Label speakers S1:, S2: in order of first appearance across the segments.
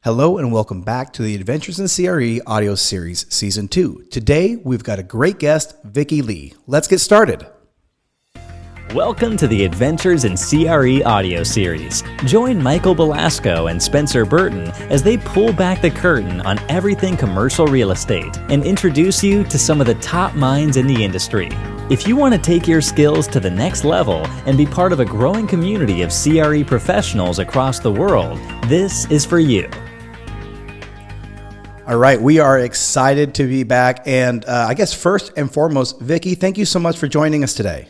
S1: Hello and welcome back to the Adventures in CRE audio series, Season 2. Today, we've got a great guest, Vicky Lee. Let's get started.
S2: Welcome to the Adventures in CRE audio series. Join Michael Belasco and Spencer Burton as they pull back the curtain on everything commercial real estate and introduce you to some of the top minds in the industry. If you want to take your skills to the next level and be part of a growing community of CRE professionals across the world, this is for you.
S1: All right, we are excited to be back. And I guess first and foremost, Vicky, thank you so much for joining us today.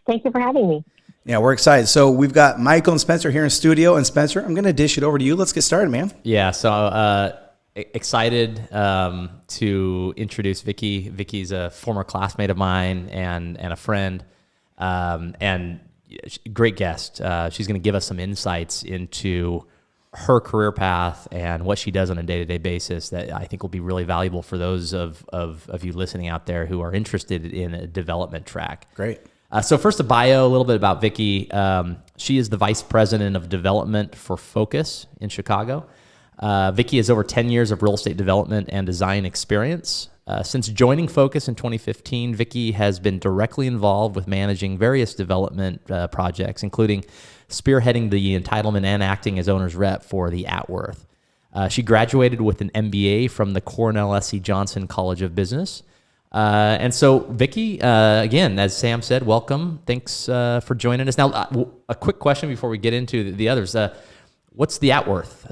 S3: Thank you for having me.
S1: Yeah, we're excited. So we've got Michael and Spencer here in studio. And Spencer, I'm going to dish it over to you. Let's get started, man.
S4: Yeah, so excited to introduce Vicky. Vicky's a former classmate of mine and a friend, and great guest. She's going to give us some insights into her career path and what she does on a day-to-day basis that I think will be really valuable for those of you listening out there who are interested in a development track.
S1: Great.
S4: So first, a bio, a little bit about Vicky. She is the Vice President of Development for Focus in Chicago. Vicky has over 10 years of real estate development and design experience. Since joining Focus in 2015, Vicky has been directly involved with managing various development projects, including spearheading the entitlement and acting as owner's rep for the Atworth. She graduated with an MBA from the Cornell S.E. Johnson College of Business. And so, Vicky, again, as Sam said, welcome. Thanks for joining us. Now, a quick question before we get into the others. What's the Atworth?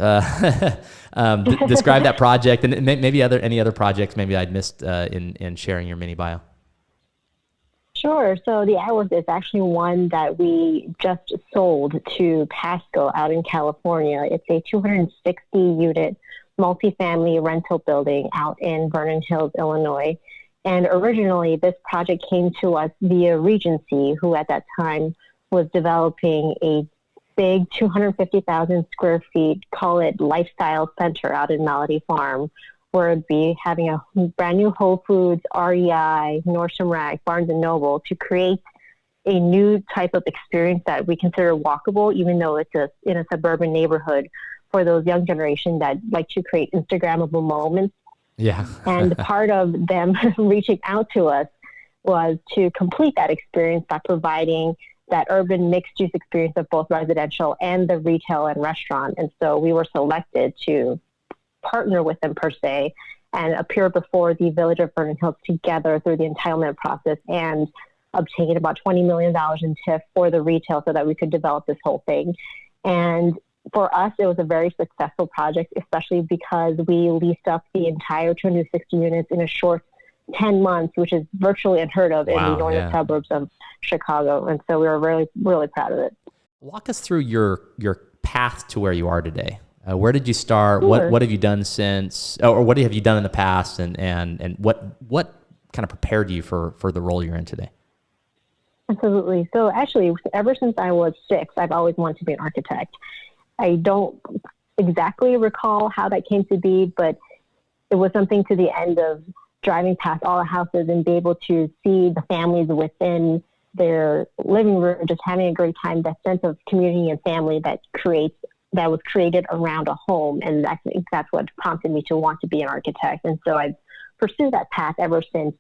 S4: Describe that project and maybe any other projects maybe I'd missed in sharing your mini bio.
S3: Sure. So the Atworth is actually one that we just sold to Pasco out in California. It's a 260-unit multifamily rental building out in Vernon Hills, Illinois. And originally, this project came to us via Regency, who at that time was developing a big 250,000 square feet, call it lifestyle center out in Malady Farm, where it'd be having a brand new Whole Foods, REI, Nordstrom Rack, Barnes & Noble to create a new type of experience that we consider walkable, even though it's in a suburban neighborhood for those young generation that like to create Instagrammable moments.
S4: Yeah.
S3: And part of them reaching out to us was to complete that experience by providing that urban mixed-use experience of both residential and the retail and restaurant. And so we were selected to partner with them per se and appear before the Village of Vernon Hills together through the entitlement process and obtain about $20 million in TIF for the retail so that we could develop this whole thing. And for us, it was a very successful project, especially because we leased up the entire 260 units in a short 10 months, which is virtually unheard of in the northern suburbs of Chicago. And so we were really, really proud of it.
S4: Walk us through your path to where you are today. Where did you start?
S3: Sure.
S4: What have you done since, or what have you done in the past, and what kind of prepared you for the role you're in today?
S3: Absolutely. So actually, ever since I was 6, I've always wanted to be an architect. I don't exactly recall how that came to be, but it was something to the end of driving past all the houses and be able to see the families within their living room, just having a great time, that sense of community and family that was created around a home. And that's what prompted me to want to be an architect. And so I've pursued that path ever since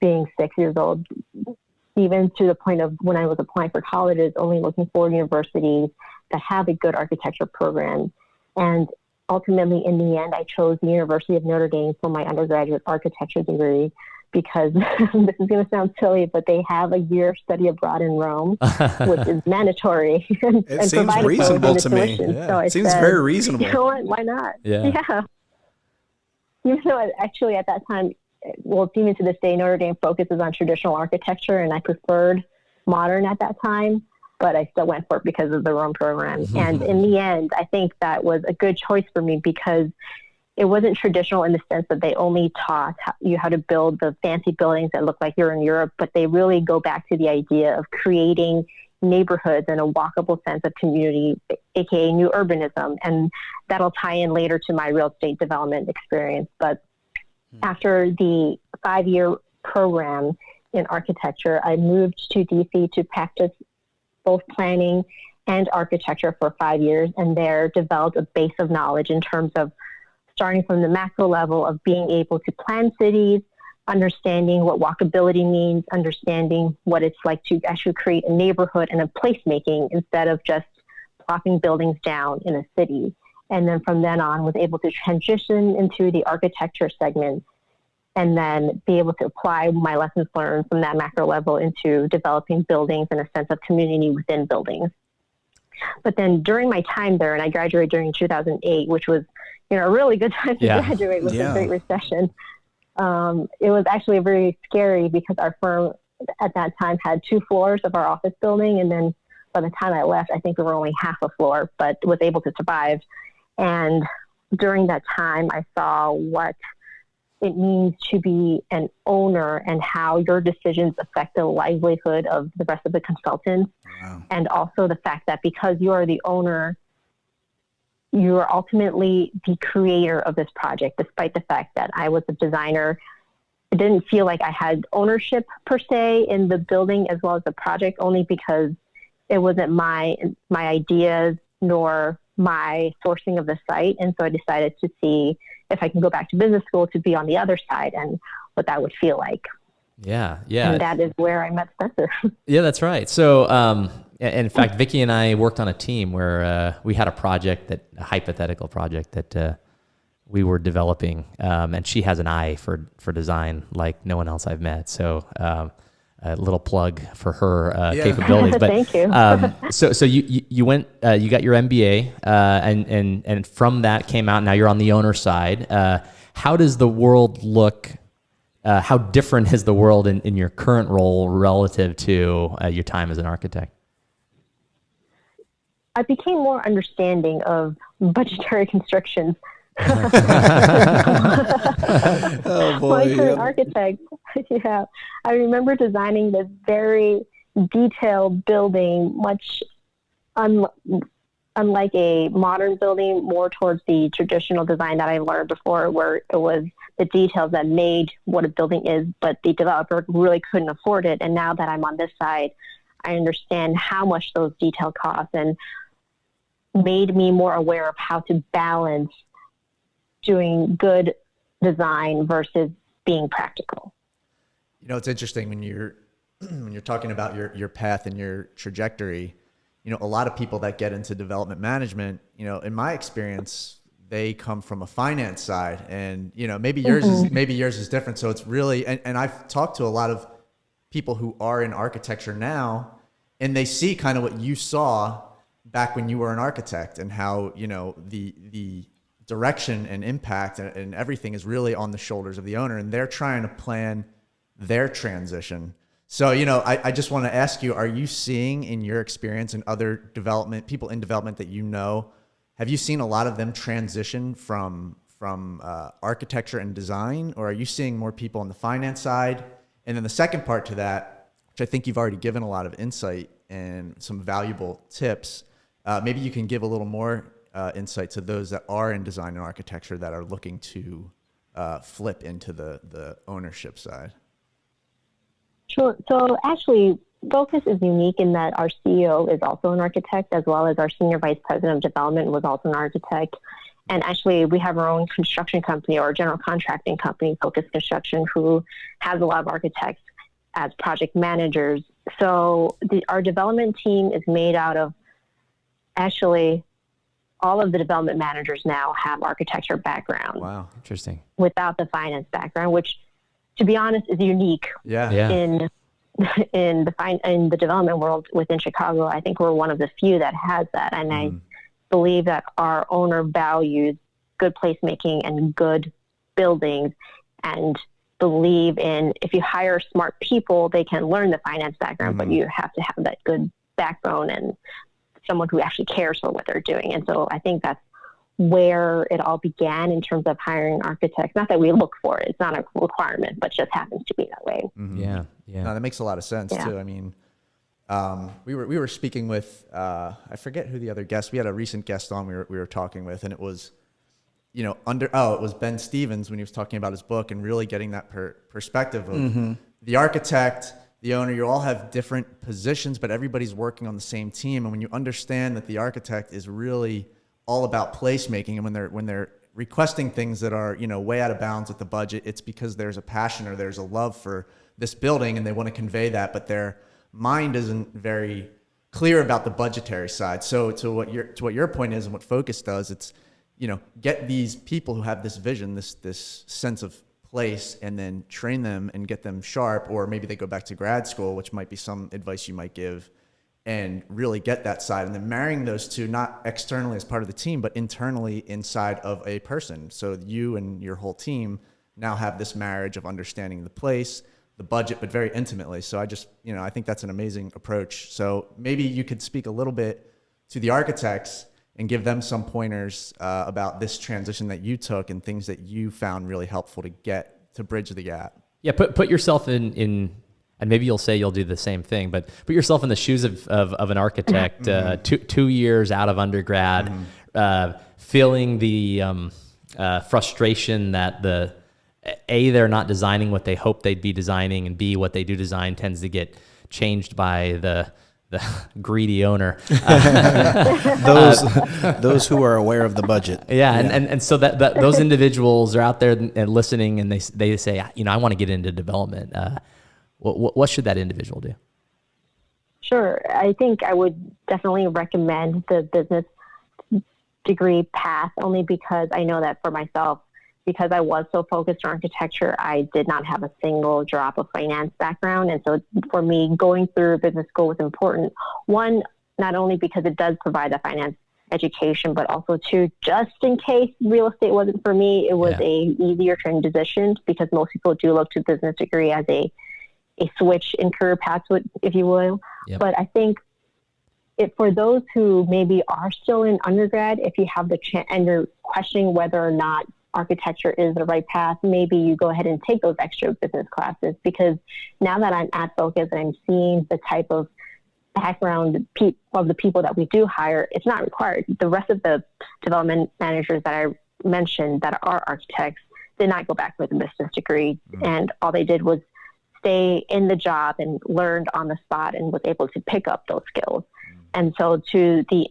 S3: being 6 years old, even to the point of when I was applying for colleges, only looking for universities that have a good architecture program. And ultimately, in the end, I chose the University of Notre Dame for my undergraduate architecture degree because this is going to sound silly, but they have a year study abroad in Rome, which is mandatory.
S1: It seems reasonable to me.
S3: Yeah. So
S1: it seems very reasonable.
S3: You know what? Why not?
S4: Yeah.
S3: Even though actually at that time, well, even to this day, Notre Dame focuses on traditional architecture, and I preferred modern at that time, but I still went for it because of the Rome program. And in the end, I think that was a good choice for me because it wasn't traditional in the sense that they only taught you how to build the fancy buildings that look like you're in Europe, but they really go back to the idea of creating neighborhoods and a walkable sense of community, aka new urbanism. And that'll tie in later to my real estate development experience. But after the 5-year program in architecture, I moved to DC to practice both planning and architecture for 5 years, and there developed a base of knowledge in terms of starting from the macro level of being able to plan cities, understanding what walkability means, understanding what it's like to actually create a neighborhood and a placemaking instead of just plopping buildings down in a city. And then from then on was able to transition into the architecture segment and then be able to apply my lessons learned from that macro level into developing buildings and a sense of community within buildings. But then during my time there, and I graduated during 2008, which was, a really good time to graduate with the Great Recession. It was actually very scary because our firm at that time had 2 floors of our office building. And then by the time I left, I think we were only half a floor, but was able to survive. And during that time, I saw what it means to be an owner and how your decisions affect the livelihood of the rest of the consultants. Wow. And also the fact that because you are the owner, you are ultimately the creator of this project, despite the fact that I was a designer. It didn't feel like I had ownership per se in the building as well as the project, only because it wasn't my ideas nor my sourcing of the site. And so I decided to see if I can go back to business school to be on the other side and what that would feel like.
S4: Yeah.
S3: And that is where I met Spencer.
S4: Yeah, that's right. So, in fact, Vicky and I worked on a team where we had a hypothetical project that we were developing, and she has an eye for design like no one else I've met. So, a little plug for her capabilities. But
S3: thank you.
S4: So you went, you got your MBA, and from that came out. Now you're on the owner side. How does the world look? How different is the world in your current role relative to your time as an architect?
S3: I became more understanding of budgetary constrictions.
S1: Oh boy!
S3: My current architect, I remember designing this very detailed building, much unlike a modern building, more towards the traditional design that I learned before, where it was the details that made what a building is, but the developer really couldn't afford it. And now that I'm on this side, I understand how much those details cost, and made me more aware of how to balance doing good design versus being practical.
S1: It's interesting when you're talking about your path and your trajectory. A lot of people that get into development management, in my experience, they come from a finance side, and maybe yours is different. So it's really, and I've talked to a lot of people who are in architecture now, and they see kind of what you saw back when you were an architect, and how the direction and impact and everything is really on the shoulders of the owner, and they're trying to plan their transition. So, I just want to ask you, are you seeing in your experience and other people in development that have you seen a lot of them transition from architecture and design, or are you seeing more people on the finance side? And then the second part to that, which I think you've already given a lot of insight and some valuable tips, maybe you can give a little more insight to those that are in design and architecture that are looking to flip into the ownership side.
S3: Sure. So actually, Focus is unique in that our CEO is also an architect, as well as our senior vice president of development was also an architect. And actually, we have our own construction company or general contracting company, Focus Construction, who has a lot of architects as project managers. So our development team is made out of, actually, all of the development managers now have architecture backgrounds.
S4: Wow, interesting.
S3: Without the finance background, which, to be honest, is unique. In the development world within Chicago. I think we're one of the few that has that, and I believe that our owner values good placemaking and good buildings, and believe in, if you hire smart people, they can learn the finance background, but you have to have that good backbone and someone who actually cares for what they're doing. And so I think that's where it all began in terms of hiring architects. Not that we look for it, it's not a requirement, but just happens to be that way.
S4: Yeah.
S1: No, that makes a lot of sense too. I mean, we were speaking with I forget who the other guest. We had a recent guest on we were talking with, and it was it was Ben Stevens when he was talking about his book and really getting that perspective of the architect, the owner, you all have different positions, but everybody's working on the same team. And when you understand that the architect is really all about placemaking, and when they're requesting things that are, you know, way out of bounds with the budget, it's because there's a passion or there's a love for this building and they want to convey that, but their mind isn't very clear about the budgetary side. So to what your point is and what Focus does, it's, you know, get these people who have this vision, this sense of place, and then train them and get them sharp, or maybe they go back to grad school, which might be some advice you might give, and really get that side. And then marrying those two, not externally as part of the team, but internally inside of a person. So you and your whole team now have this marriage of understanding the place, the budget, but very intimately. So I just, you know, I think that's an amazing approach. So maybe you could speak a little bit to the architects and give them some pointers about this transition that you took and things that you found really helpful to bridge the gap.
S4: Yeah, put yourself in, and maybe you'll say you'll do the same thing, but put yourself in the shoes of an architect, 2 years out of undergrad, feeling the frustration that they're not designing what they hope they'd be designing, and B, what they do design tends to get changed by the greedy owner.
S5: Those who are aware of the budget.
S4: Yeah. And so that those individuals are out there and listening, and they say, you know, I want to get into development. What should that individual do?
S3: Sure. I think I would definitely recommend the business degree path, only because I know that for myself, because I was so focused on architecture, I did not have a single drop of finance background. And so for me, going through business school was important. One, not only because it does provide a finance education, but also two, just in case real estate wasn't for me, it was a easier transition, because most people do look to business degree as a switch in career paths, if you will. Yep. But I think for those who maybe are still in undergrad, if you have the chance and you're questioning whether or not architecture is the right path, maybe you go ahead and take those extra business classes, because now that I'm at Focus and I'm seeing the type of background of the people that we do hire, it's not required. The rest of the development managers that I mentioned that are architects did not go back with a business degree, and all they did was stay in the job and learned on the spot and was able to pick up those skills. And so to the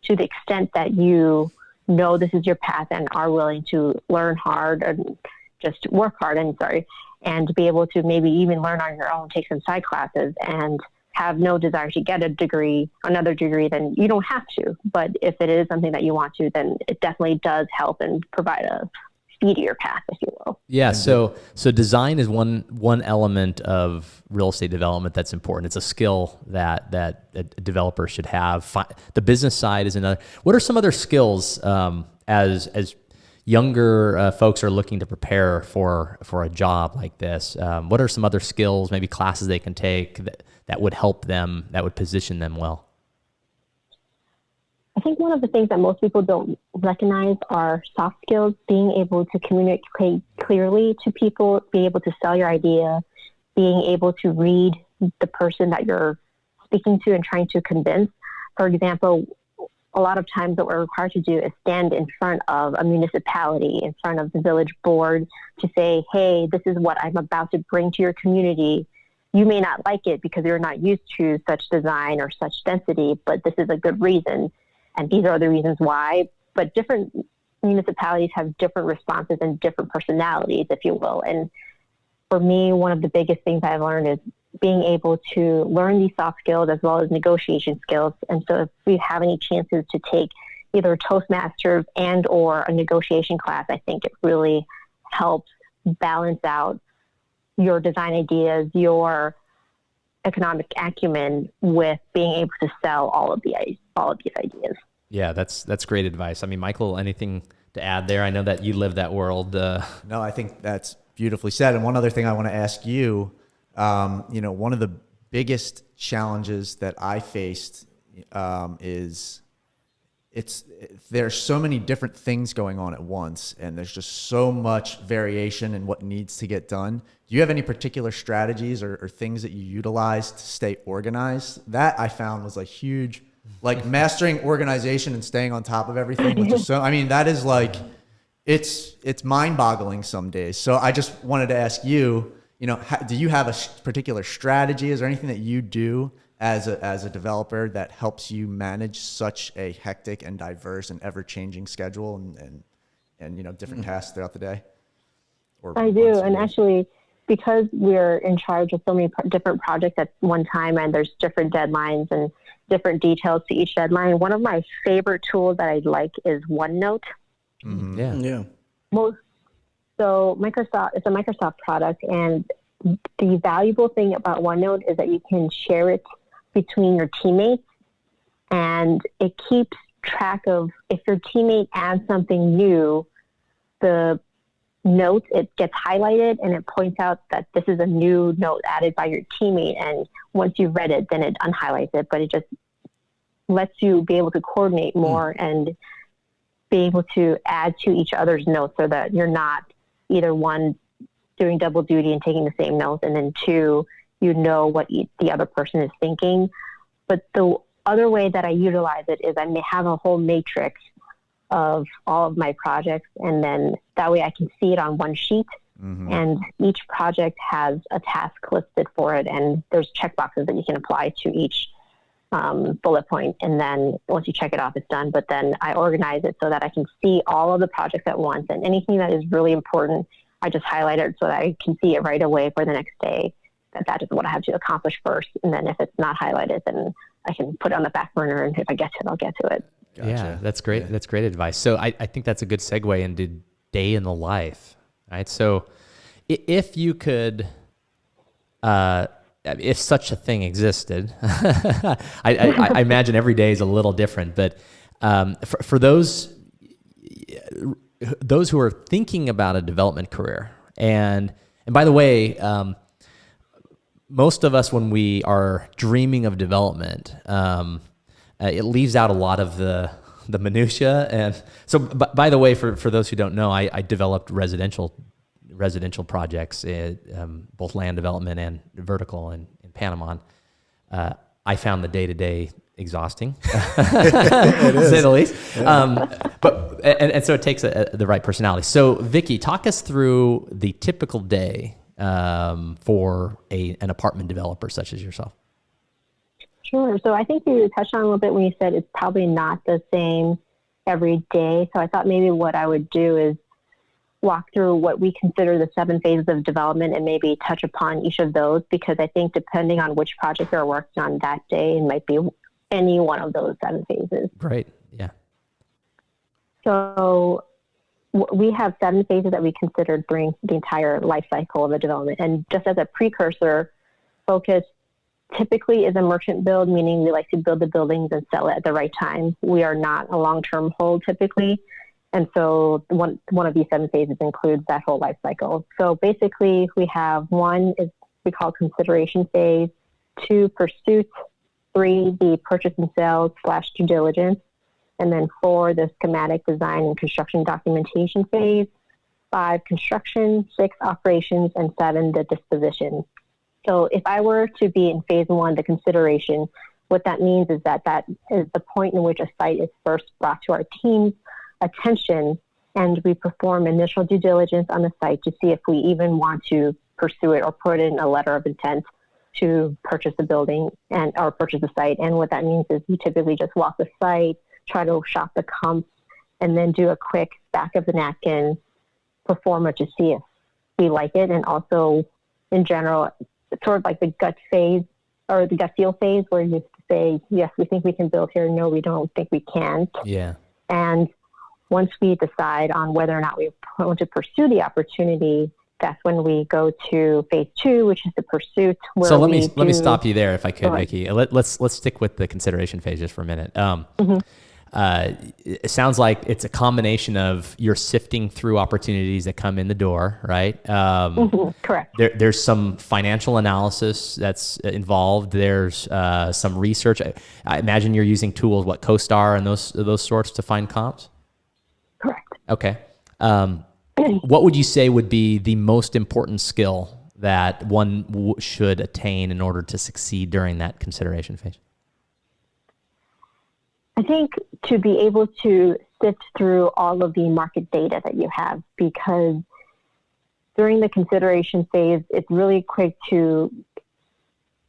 S3: extent that you know this is your path and are willing to learn hard and just work hard, and be able to maybe even learn on your own, take some side classes, and have no desire to get another degree, then you don't have to. But if it is something that you want to, then it definitely does help and provide a speedier path, if you will.
S4: Yeah. So design is one element of real estate development that's important. It's a skill that a developer should have. The business side is another. What are some other skills as younger folks are looking to prepare for a job like this? What are some other skills, maybe classes they can take that would help them, that would position them well?
S3: I think one of the things that most people don't recognize are soft skills, being able to communicate clearly to people, being able to sell your idea, being able to read the person that you're speaking to and trying to convince. For example, a lot of times what we're required to do is stand in front of a municipality, in front of the village board, to say, hey, this is what I'm about to bring to your community. You may not like it because you're not used to such design or such density, but this is a good reason. And these are the reasons why. But different municipalities have different responses and different personalities, if you will. And for me, one of the biggest things I've learned is being able to learn these soft skills as well as negotiation skills. And so if we have any chances to take either Toastmasters and or a negotiation class, I think it really helps balance out your design ideas, your economic acumen, with being able to sell all of these ideas.
S4: Yeah, that's great advice. I mean, Michael, anything to add there? I know that you live that world.
S1: No, I think that's beautifully said. And one other thing I want to ask you, one of the biggest challenges that I faced is there's so many different things going on at once, and there's just so much variation in what needs to get done. Do you have any particular strategies or things that you utilize to stay organized? That I found was a huge, mastering organization and staying on top of everything, which is that is it's mind-boggling some days. So I just wanted to ask you, do you have a particular strategy? Is there anything that you do as a developer that helps you manage such a hectic and diverse and ever-changing schedule and different tasks throughout the day?
S3: I do, and actually, because we're in charge of so many different projects at one time, and there's different deadlines and different details to each deadline, one of my favorite tools that I like is OneNote.
S1: Mm-hmm.
S5: Yeah.
S3: So it's a Microsoft product, and the valuable thing about OneNote is that you can share it between your teammates, and it keeps track of if your teammate adds something new, the notes, it gets highlighted and it points out that this is a new note added by your teammate, and once you've read it, then it unhighlights it, but it just lets you be able to coordinate more and be able to add to each other's notes so that you're not either one doing double duty and taking the same notes, and then two, what the other person is thinking. But the other way that I utilize it is I may have a whole matrix of all of my projects, and then that way I can see it on one sheet. Mm-hmm. And each project has a task listed for it, and there's checkboxes that you can apply to each bullet point, and then once you check it off, it's done. But then I organize it so that I can see all of the projects at once, and anything that is really important, I just highlight it so that I can see it right away for the next day, that is what I have to accomplish first. And then if it's not highlighted, then I can put it on the back burner, and if I get to it, I'll get to it.
S1: Gotcha.
S4: Yeah, that's great. Yeah. That's great advice. So I think that's a good segue into day in the life, right? So if you could, if such a thing existed, I imagine every day is a little different, but for those who are thinking about a development career, and by the way, most of us, when we are dreaming of development, it leaves out a lot of the minutia. And so, by the way, for those who don't know, I developed residential projects, both land development and vertical in Panama. I found the day-to-day exhausting, to say the least. And so it takes the right personality. So Vicky, talk us through the typical day for an apartment developer such as yourself.
S3: Sure. So I think you touched on a little bit when you said it's probably not the same every day. So I thought maybe what I would do is walk through what we consider the 7 phases of development and maybe touch upon each of those, because I think depending on which project you're working on that day, it might be any one of those 7 phases.
S4: Great. Yeah.
S3: So we have 7 phases that we consider during the entire life cycle of a development. And just as a precursor, focus typically is a merchant build, meaning we like to build the buildings and sell it at the right time. We are not a long-term hold typically. And so one of these 7 phases includes that whole life cycle. So basically we have 1 is we call consideration phase, 2 pursuit, 3 the purchase and sales / due diligence, and then 4 the schematic design and construction documentation phase, 5 construction, 6 operations, and 7 the disposition. So if I were to be in phase 1, the consideration, what that means is that is the point in which a site is first brought to our team's attention, and we perform initial due diligence on the site to see if we even want to pursue it or put in a letter of intent to purchase the building or purchase the site. And what that means is we typically just walk the site, try to shop the comps, and then do a quick back of the napkin performer to see if we like it. And also, in general, it's sort of like the gut phase or the gut feel phase where you say, yes, we think we can build here. No, we don't think we can.
S4: Yeah.
S3: And once we decide on whether or not we want to pursue the opportunity, that's when we go to phase 2, which is the pursuit. Where
S4: so let me stop you there if I could, Vicky. Let's stick with the consideration phase just for a minute. It sounds like it's a combination of you're sifting through opportunities that come in the door, right?
S3: Correct.
S4: There's some financial analysis that's involved. There's some research. I imagine you're using tools, CoStar and those sorts to find comps?
S3: Correct.
S4: Okay. What would you say would be the most important skill that one should attain in order to succeed during that consideration phase?
S3: I think to be able to sift through all of the market data that you have, because during the consideration phase, it's really quick to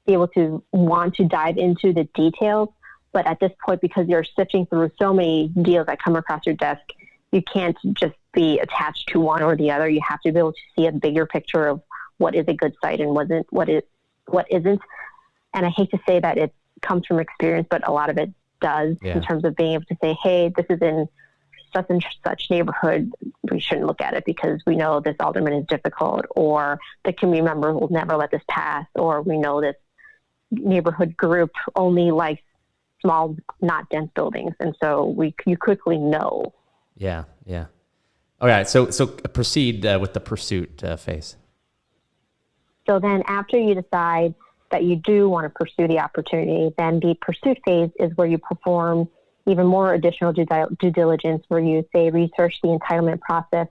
S3: be able to want to dive into the details. But at this point, because you're sifting through so many deals that come across your desk, you can't just be attached to one or the other. You have to be able to see a bigger picture of what is a good site and what isn't. And I hate to say that it comes from experience, but a lot of it does in terms of being able to say, hey, this is in such and such neighborhood. We shouldn't look at it because we know this alderman is difficult, or the community member will never let this pass, or we know this neighborhood group only likes small, not dense buildings. And so you quickly know.
S4: Yeah. All right. So proceed with the pursuit phase.
S3: So then after you decide that you do want to pursue the opportunity, then the pursuit phase is where you perform even more additional due diligence, where you say research the entitlement process,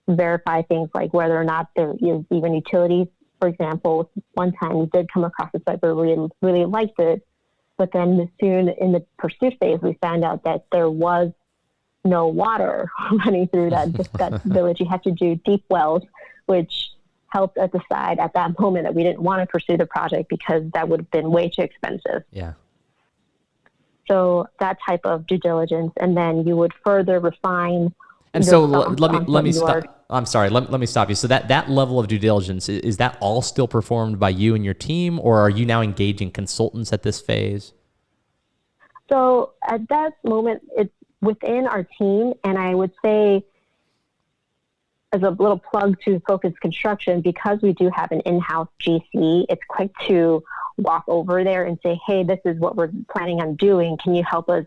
S3: verify things like whether or not there is even utilities. For example, one time we did come across a site where we really liked it, but then soon in the pursuit phase, we found out that there was no water running through that village. You had to do deep wells, which helped us decide at that moment that we didn't want to pursue the project because that would have been way too expensive.
S4: Yeah.
S3: So that type of due diligence, and then you would further refine.
S4: And so let me stop. I'm sorry. Let me stop you. So that level of due diligence, is that all still performed by you and your team, or are you now engaging consultants at this phase?
S3: So at that moment, it's within our team, and I would say, as a little plug to Focus Construction, because we do have an in-house GC, it's quick to walk over there and say, hey, this is what we're planning on doing. Can you help us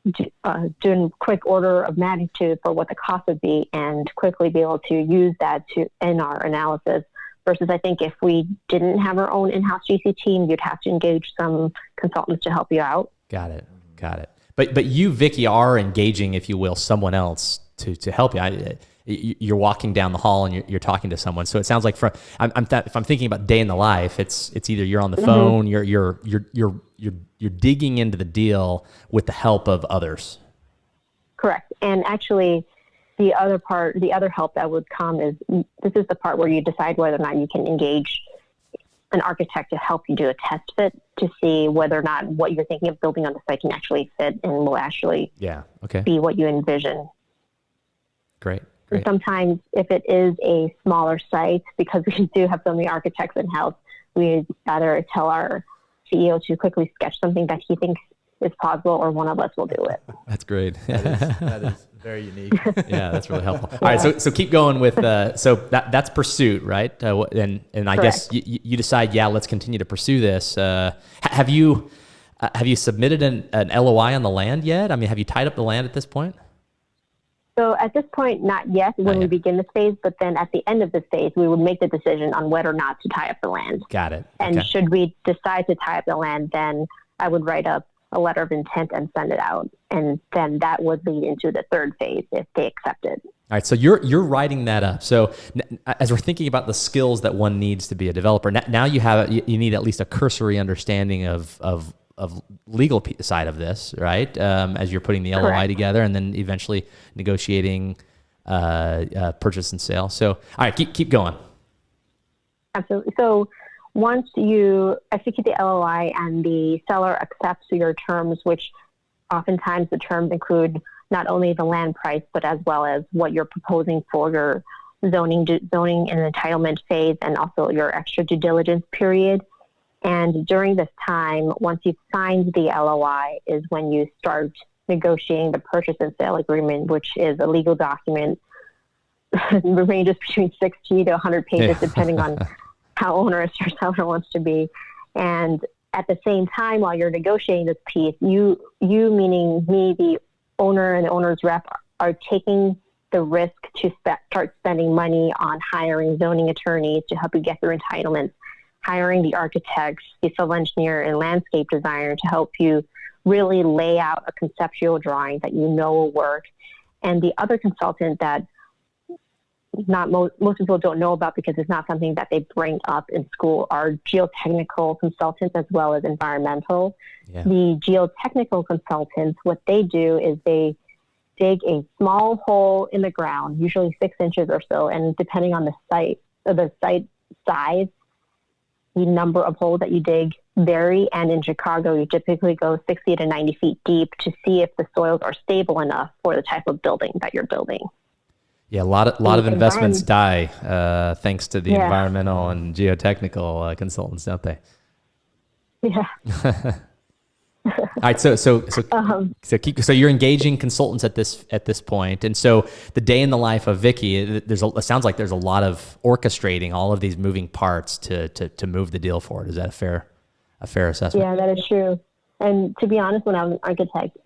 S3: do a quick order of magnitude for what the cost would be, and quickly be able to use that in our analysis? Versus, I think if we didn't have our own in-house GC team, you'd have to engage some consultants to help you out. Got it.
S4: But you, Vicky, are engaging, if you will, someone else to help you. You're walking down the hall and you're talking to someone. So it sounds like if I'm thinking about day in the life, it's either you're on the phone, you're digging into the deal with the help of others.
S3: Correct. And actually, the other help that would come is, this is the part where you decide whether or not you can engage an architect to help you do a test fit to see whether or not what you're thinking of building on the site can actually fit and will actually be what you envision.
S4: Great.
S3: And sometimes if it is a smaller site, because we do have so many architects in-house, we'd rather tell our CEO to quickly sketch something that he thinks is possible, or one of us will do it.
S4: That's great.
S1: That is very unique.
S4: Yeah, that's really helpful. All right, so keep going with so that's pursuit, right? And I guess you decide, let's continue to pursue this. Have you submitted an LOI on the land yet? I mean, have you tied up the land at this point?
S3: So at this point, not yet when we begin this phase, but then at the end of this phase, we would make the decision on whether or not to tie up the land.
S4: Got it.
S3: And should we decide to tie up the land, then I would write up a letter of intent and send it out. And then that would lead into the third phase if they accept it.
S4: All right, so you're writing that up. So as we're thinking about the skills that one needs to be a developer, now you need at least a cursory understanding of legal side of this, right? As you're putting the LOI together, and then eventually negotiating purchase and sale. So, all right, keep going.
S3: Absolutely. So once you execute the LOI and the seller accepts your terms, which oftentimes the terms include not only the land price, but as well as what you're proposing for your zoning and entitlement phase, and also your extra due diligence period. And during this time, once you've signed the LOI, is when you start negotiating the purchase and sale agreement, which is a legal document. It ranges between 60 to 100 pages, depending on how onerous your seller wants to be. And at the same time, while you're negotiating this piece, you meaning me, the owner and the owner's rep, are taking the risk to start spending money on hiring zoning attorneys to help you get through entitlements, hiring the architects, the civil engineer, and landscape designer to help you really lay out a conceptual drawing that you know will work. And the other consultant that most people don't know about, because it's not something that they bring up in school, are geotechnical consultants as well as environmental. Yeah. The geotechnical consultants, what they do is they dig a small hole in the ground, usually 6 inches or so, and depending on the site, the site size, the number of holes that you dig vary. And in Chicago, you typically go 60 to 90 feet deep to see if the soils are stable enough for the type of building that you're building.
S4: Yeah, a lot of investments die thanks to the environmental and geotechnical consultants, don't they?
S3: Yeah.
S4: All right, so you're engaging consultants at this point, and so the day in the life of Vicky, it sounds like there's a lot of orchestrating all of these moving parts to move the deal forward. Is that a fair assessment?
S3: Yeah, that is true. And to be honest, when I was an architect,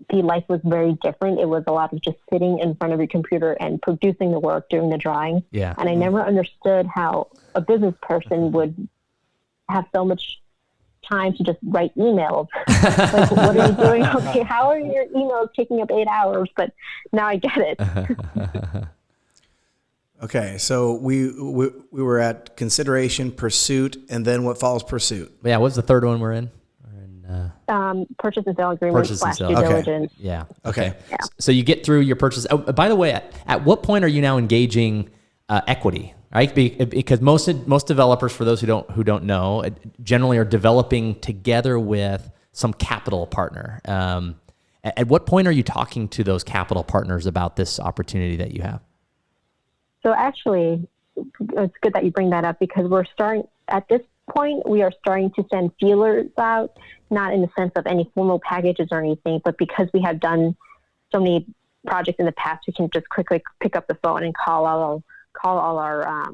S3: the life was very different. It was a lot of just sitting in front of your computer and producing the work, doing the drawing.
S4: Yeah.
S3: And I never understood how a business person would have so much time to just write emails. Like, what are you doing? Okay, how are your emails taking up 8 hours? But now I get it.
S5: Okay, so we were at consideration, pursuit, and then what follows pursuit?
S4: Yeah, what's the third one we're in?
S3: Purchase and sale agreement / due diligence.
S4: Yeah.
S5: Okay.
S3: Yeah.
S4: So you get through your purchase. Oh, by the way, at what point are you now engaging equity? Right, because most developers, for those who don't know, generally are developing together with some capital partner. At what point are you talking to those capital partners about this opportunity that you have?
S3: So actually, it's good that you bring that up, because at this point, we are starting to send feelers out, not in the sense of any formal packages or anything, but because we have done so many projects in the past, we can just quickly pick up the phone and call all our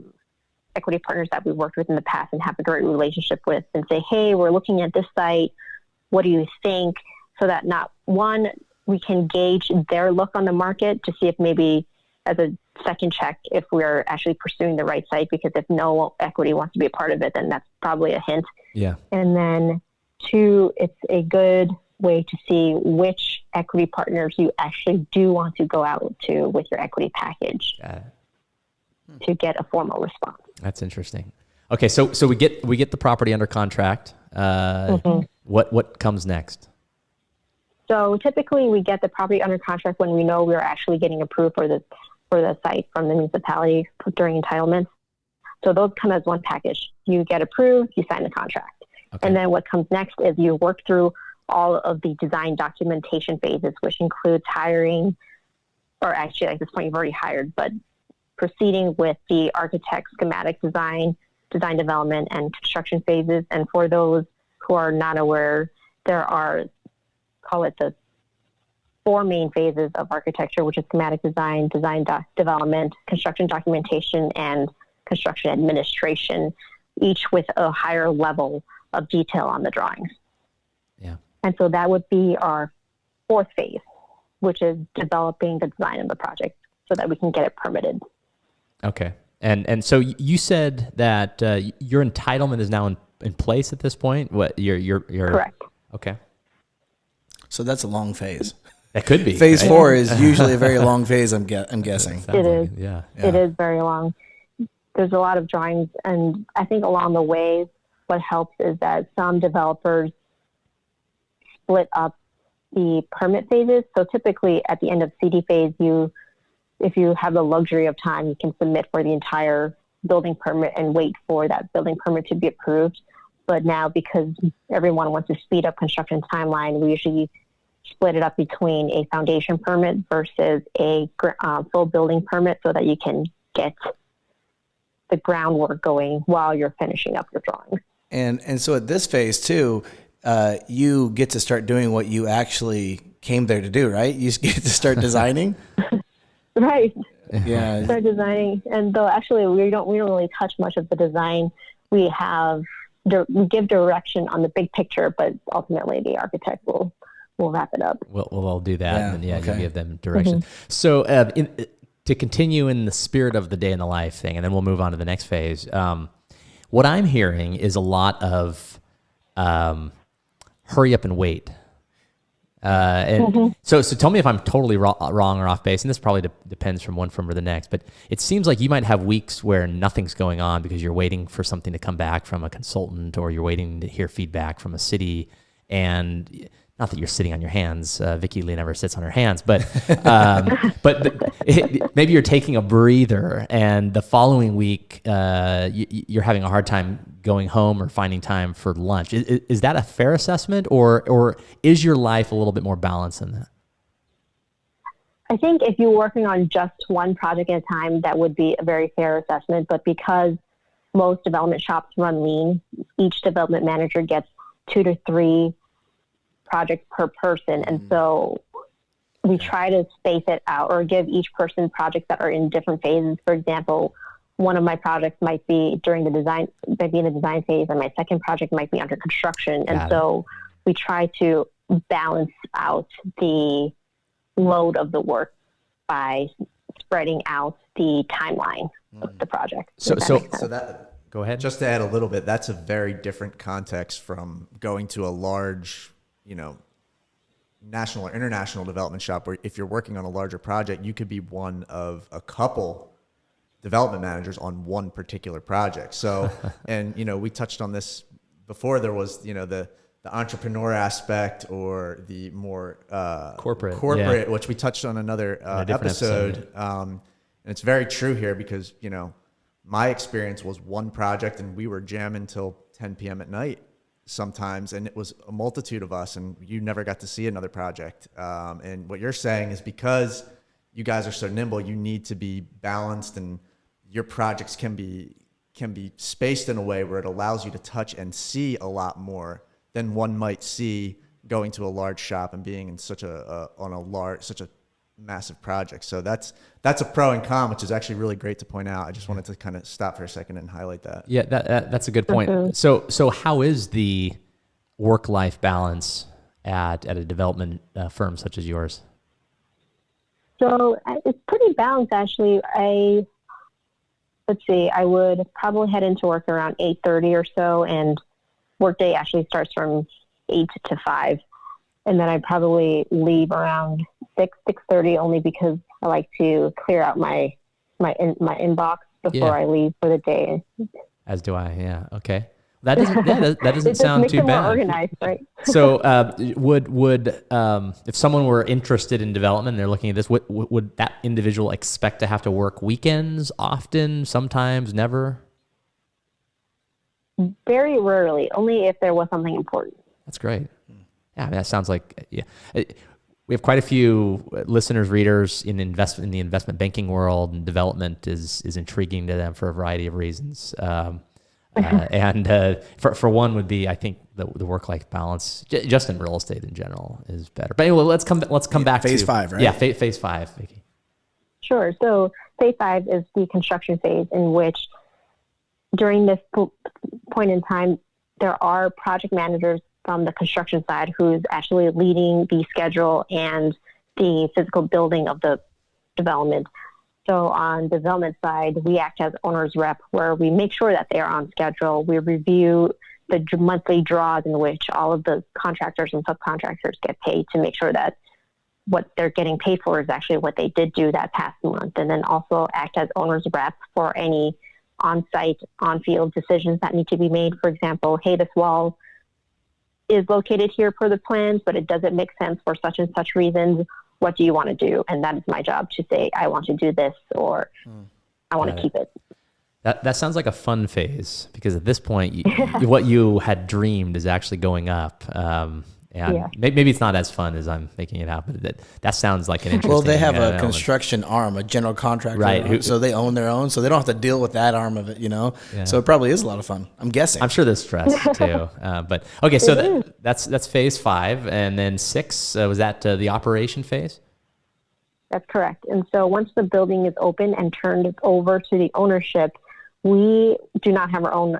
S3: equity partners that we worked with in the past and have a great relationship with, and say, hey, we're looking at this site. What do you think? So that we can gauge their look on the market to see if maybe as a second check, if we're actually pursuing the right site, because if no equity wants to be a part of it, then that's probably a hint.
S4: Yeah.
S3: And then 2, it's a good way to see which equity partners you actually do want to go out to with your equity package. To get a formal response.
S4: That's interesting. Okay, so we get the property under contract. What comes next?
S3: So typically we get the property under contract when we know we're actually getting approved for the site from the municipality during entitlements. So those come as one package. You get approved, you sign the contract. Okay. And then what comes next is you work through all of the design documentation phases, which includes hiring, or actually at this point you've already hired, but proceeding with the architect schematic design development, and construction phases. And for those who are not aware, there are, call it the 4 main phases of architecture, which is schematic design, development, construction documentation, and construction administration, each with a higher level of detail on the drawings.
S4: Yeah.
S3: And so that would be our 4th phase, which is developing the design of the project so that we can get it permitted.
S4: Okay. And so you said that your entitlement is now in place at this point? What you're
S3: Correct.
S4: Okay.
S5: So that's a long phase.
S4: That could be.
S5: Phase 4 is usually a very long phase, I'm guessing.
S3: It is.
S4: Yeah.
S3: It is very long. There's a lot of drawings, and I think along the way, what helps is that some developers split up the permit phases. So typically at the end of CD phase, if you have the luxury of time, you can submit for the entire building permit and wait for that building permit to be approved. But now, because everyone wants to speed up construction timeline, we usually split it up between a foundation permit versus a full building permit, so that you can get the groundwork going while you're finishing up your drawings.
S5: And so at this phase too, you get to start doing what you actually came there to do, right? You get to start designing.
S3: Right.
S5: Yeah.
S3: Start designing, and though actually we don't really touch much of the design. We give direction on the big picture, but ultimately the architect will wrap it up.
S4: We'll all do that, and then
S5: okay.
S4: you give them direction. So to continue in the spirit of the day in the life thing, and then we'll move on to the next phase. What I'm hearing is a lot of hurry up and wait. So tell me if I'm totally wrong or off base, and this probably depends from one firm or the next, but it seems like you might have weeks where nothing's going on because you're waiting for something to come back from a consultant, or you're waiting to hear feedback from a city. And not that you're sitting on your hands. Vicky Lee never sits on her hands, but maybe you're taking a breather, and the following week you're having a hard time going home or finding time for lunch. Is that a fair assessment, or is your life a little bit more balanced than that?
S3: I think if you're working on just one project at a time, that would be a very fair assessment. But because most development shops run lean, each development manager gets 2 to 3 projects per person. And so we try to space it out or give each person projects that are in different phases. For example, one of my projects might be in the design phase, and my second project might be under construction. And so we try to balance out the load of the work by spreading out the timeline of the project.
S1: So that,
S4: go ahead.
S1: Just to add a little bit, that's a very different context from going to a large, national or international development shop, where if you're working on a larger project, you could be one of a couple development managers on one particular project. So, and, we touched on this before. There was, the entrepreneur aspect, or the more corporate, yeah, which we touched on another episode. And it's very true here because, my experience was one project and we were jamming till 10 p.m. at night sometimes, and it was a multitude of us, and you never got to see another project. And what you're saying is, because you guys are so nimble, you need to be balanced, and your projects can be spaced in a way where it allows you to touch and see a lot more than one might see going to a large shop and being in such a massive project. So that's a pro and con, which is actually really great to point out. I just wanted to kind of stop for a second and highlight that.
S4: Yeah, that's a good point. So how is the work-life balance at a development firm such as yours?
S3: So it's pretty balanced, actually. I would probably head into work around 8:30 or so, and workday actually starts from 8 to 5. And then I probably leave around 6:30, only because I like to clear out my inbox before I leave for the day.
S4: As do I. Yeah. Okay. That doesn't sound too bad.
S3: More organized, right?
S4: So, would if someone were interested in development and they're looking at this, would that individual expect to have to work weekends often, sometimes, never?
S3: Very rarely, only if there was something important.
S4: That's great. Yeah, I mean, that sounds like, we have quite a few listeners, readers in the investment banking world, and development is intriguing to them for a variety of reasons. And for one would be, I think, the work-life balance, just in real estate in general, is better. But anyway, let's come back to
S5: phase 5, right?
S4: Yeah, phase 5, Vicky.
S3: Sure. So phase 5 is the construction phase, in which during this point in time, there are project managers from the construction side who's actually leading the schedule and the physical building of the development. So on the development side, we act as owner's rep, where we make sure that they are on schedule. We review the monthly draws in which all of the contractors and subcontractors get paid, to make sure that what they're getting paid for is actually what they did do that past month. And then also act as owner's rep for any on-site, on-field decisions that need to be made. For example, hey, this wall is located here per the plans, but it doesn't make sense for such and such reasons. What do you want to do? And that is my job to say, I want to do this, or I want to keep it.
S4: That sounds like a fun phase, because at this point, what you had dreamed is actually going up. And maybe it's not as fun as I'm making it out, but that sounds like an interesting.
S5: Well, they have a construction arm, a general contractor,
S4: right?
S5: So they own their own, so they don't have to deal with that arm of it, Yeah. So it probably is a lot of fun. I'm guessing.
S4: I'm sure there's stress too, but okay. So that's phase 5, and then 6 was that the operation phase?
S3: That's correct. And so once the building is open and turned over to the ownership, we do not have our own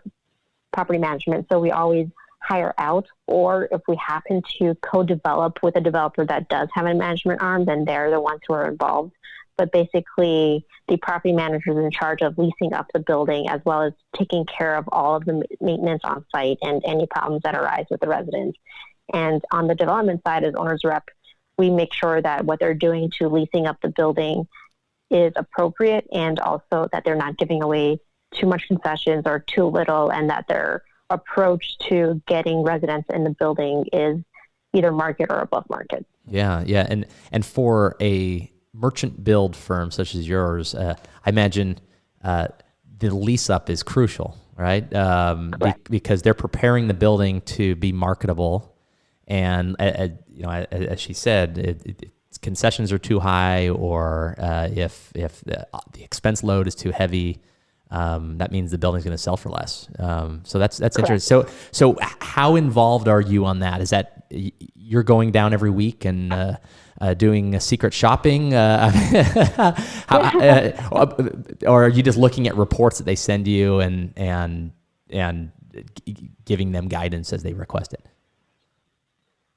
S3: property management, so we always hire out, or if we happen to co-develop with a developer that does have a management arm, then they're the ones who are involved. But basically, the property manager is in charge of leasing up the building, as well as taking care of all of the maintenance on site and any problems that arise with the residents. And on the development side, as owner's rep, we make sure that what they're doing to leasing up the building is appropriate, and also that they're not giving away too much concessions or too little, and that their approach to getting residents in the building is either market or above market.
S4: Yeah, yeah, and for a merchant build firm such as yours, I imagine the lease up is crucial, right? Because they're preparing the building to be marketable, and as she said, concessions are too high, or if the expense load is too heavy, that means the building's going to sell for less. So that's interesting. So how involved are you on that? Is that you're going down every week and doing a secret shopping, or are you just looking at reports that they send you and giving them guidance as they request it?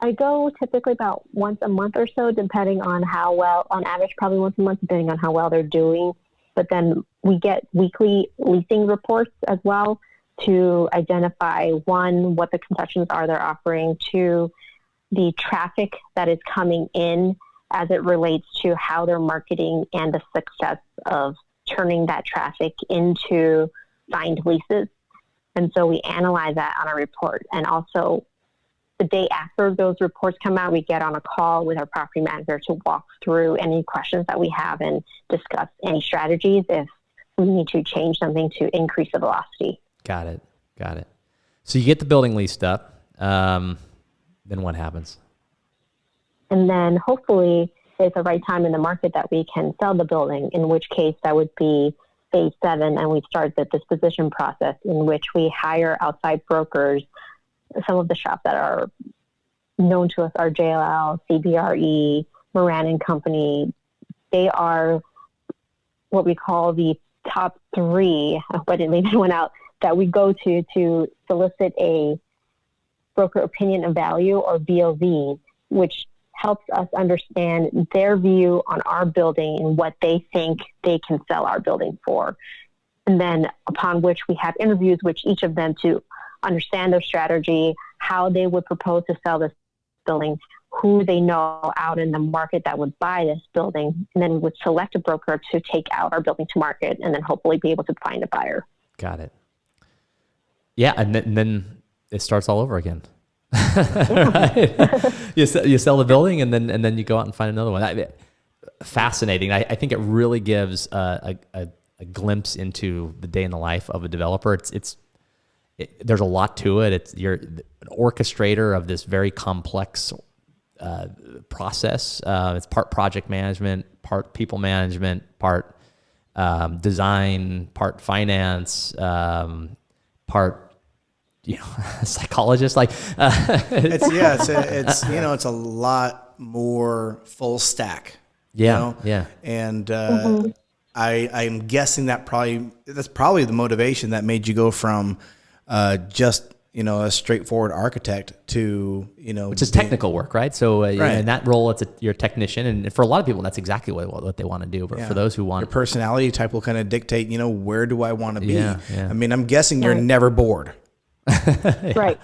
S3: I go typically about once a month or so, depending on how well, on average, probably once a month, depending on how well they're doing. But then we get weekly leasing reports as well to identify, one, what the concessions are they're offering, two, the traffic that is coming in as it relates to how they're marketing and the success of turning that traffic into signed leases. And so we analyze that on a report. And also, the day after those reports come out, we get on a call with our property manager to walk through any questions that we have and discuss any strategies if we need to change something to increase the velocity.
S4: Got it. So you get the building leased up. Then what happens?
S3: And then hopefully it's the right time in the market that we can sell the building, in which case that would be phase 7, and we start the disposition process in which we hire outside brokers. Some of the shops that are known to us are JLL, CBRE, Moran and Company. They are what we call the top 3, but didn't leave anyone out, that we go to solicit a broker opinion of value, or BOV, which helps us understand their view on our building and what they think they can sell our building for. And then upon which we have interviews with each of them to understand their strategy, how they would propose to sell this building, who they know out in the market that would buy this building, and then we would select a broker to take out our building to market and then hopefully be able to find a buyer.
S4: Got it. Yeah, and then it starts all over again. Right? You sell the building and then you go out and find another one. Fascinating. I think it really gives a glimpse into the day in the life of a developer. There's a lot to it. You're an orchestrator of this very complex process. It's part project management, part people management, part design, part finance, part psychologist. Like
S5: it's a lot more full stack.
S4: Yeah.
S5: And I'm guessing that's probably the motivation that made you go from just a straightforward architect to
S4: which is technical work, right? So
S5: right.
S4: In that role, you're a technician, and for a lot of people, that's exactly what they want to do. But for those who want,
S5: your personality type will kind of dictate, where do I want to be?
S4: Yeah.
S5: I mean, I'm guessing you're never bored.
S3: Right.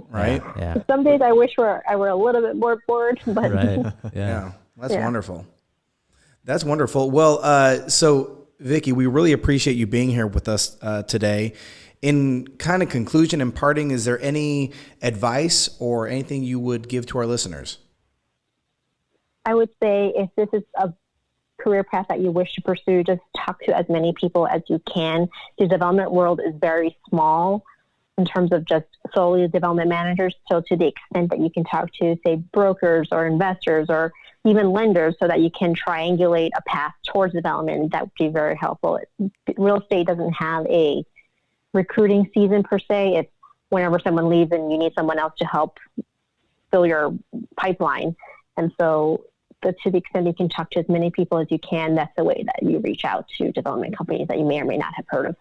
S5: Right.
S3: Yeah. Some days I wish I were a little bit more bored, but
S4: right.
S5: Yeah. That's wonderful. That's wonderful. Well, so Vicky, we really appreciate you being here with us today. In kind of conclusion and parting, is there any advice or anything you would give to our listeners?
S3: I would say if this is a career path that you wish to pursue, just talk to as many people as you can. The development world is very small in terms of just solely development managers. So to the extent that you can talk to, say, brokers or investors or even lenders so that you can triangulate a path towards development, that would be very helpful. Real estate doesn't have a recruiting season per se. It's whenever someone leaves and you need someone else to help fill your pipeline. And so to the extent you can talk to as many people as you can, that's the way that you reach out to development companies that you may or may not have heard of.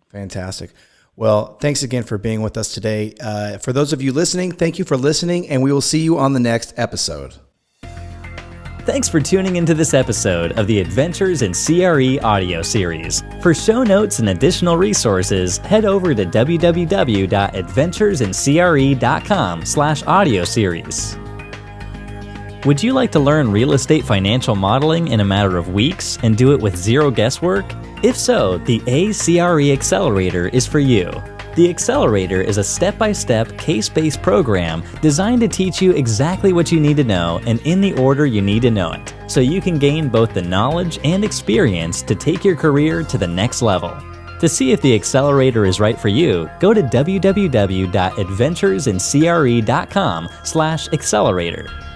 S5: Fantastic. Well, thanks again for being with us today. For those of you listening, thank you for listening, and we will see you on the next episode.
S2: Thanks for tuning into this episode of the Adventures in CRE audio series. For show notes and additional resources, head over to www.adventuresincre.com/audio series. Would you like to learn real estate financial modeling in a matter of weeks and do it with zero guesswork? If so, the a.cre Accelerator is for you. The Accelerator is a step-by-step, case-based program designed to teach you exactly what you need to know and in the order you need to know it, so you can gain both the knowledge and experience to take your career to the next level. To see if the Accelerator is right for you, go to www.adventuresincre.com/accelerator.